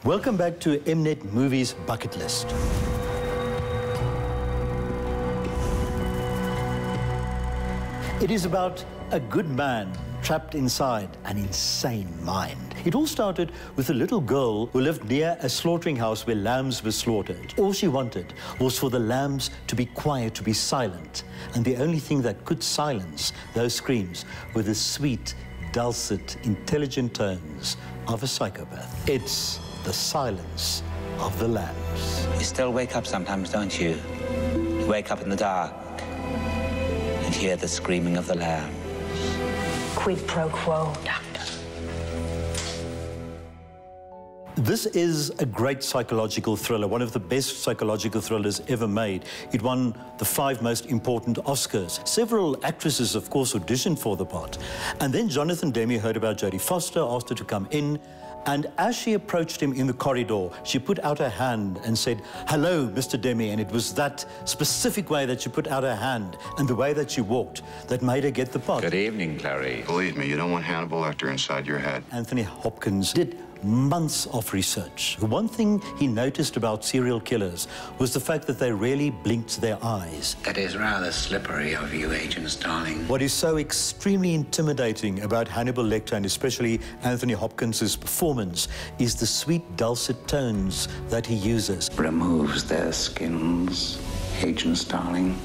Welcome back to M-NetMovies Bucket List. It is about a good man trapped inside an insane mind. It all started with a little girl who lived near a slaughtering house where lambs were slaughtered. All she wanted was for the lambs to be quiet, to be silent. And the only thing that could silence those screams were the sweet, dulcet, intelligent tones of a psychopath. It's the silence of the lambs. You still wake up sometimes, don't you? You wake up in the dark and hear the screaming of the lambs. Quid pro quo, Doctor. This is a great psychological thriller, one of the best psychological thrillers ever made. It won the 5 most important Oscars. Several actresses, of course, auditioned for the part. And then Jonathan Demme heard about Jodie Foster, asked her to come in, and as she approached him in the corridor, she put out her hand and said, "Hello, Mr. Demme," and it was that specific way that she put out her hand and the way that she walked that made her get the part. Good evening, Clary. Believe me, you don't want Hannibal Lecter inside your head. Anthony Hopkins did months of research. The one thing he noticed about serial killers was the fact that they rarely blinked their eyes. That is rather slippery of you, Agent Starling. What is so extremely intimidating about Hannibal Lecter, and especially Anthony Hopkins' performance, is the sweet, dulcet tones that he uses. Removes their skins, Agent Starling.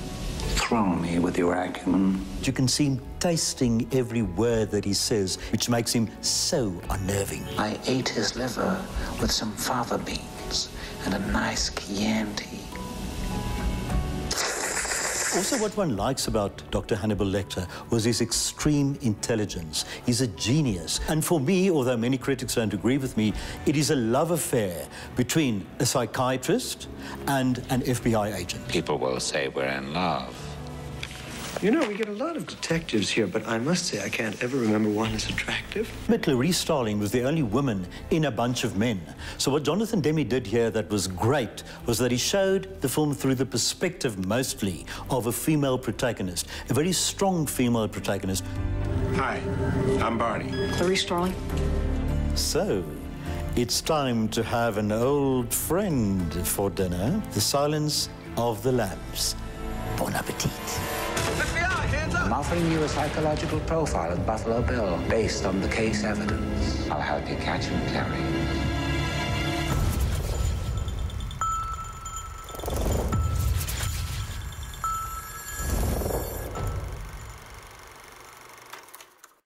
Thrill me with your acumen. You can see him tasting every word that he says, which makes him so unnerving. I ate his liver with some fava beans and a nice Chianti. Also, what one likes about Dr. Hannibal Lecter was his extreme intelligence. He's a genius. And for me, although many critics don't agree with me, it is a love affair between a psychiatrist and an FBI agent. People will say we're in love. You know, we get a lot of detectives here, but I must say I can't ever remember one as attractive. But Clarice Starling was the only woman in a bunch of men. So what Jonathan Demme did here that was great was that he showed the film through the perspective mostly of a female protagonist, a very strong female protagonist. Hi, I'm Barney. Clarice Starling. So, it's time to have an old friend for dinner, The Silence of the Lambs. Bon appetit. I'm offering you a psychological profile of Buffalo Bill based on the case evidence. I'll help you catch him, Clary.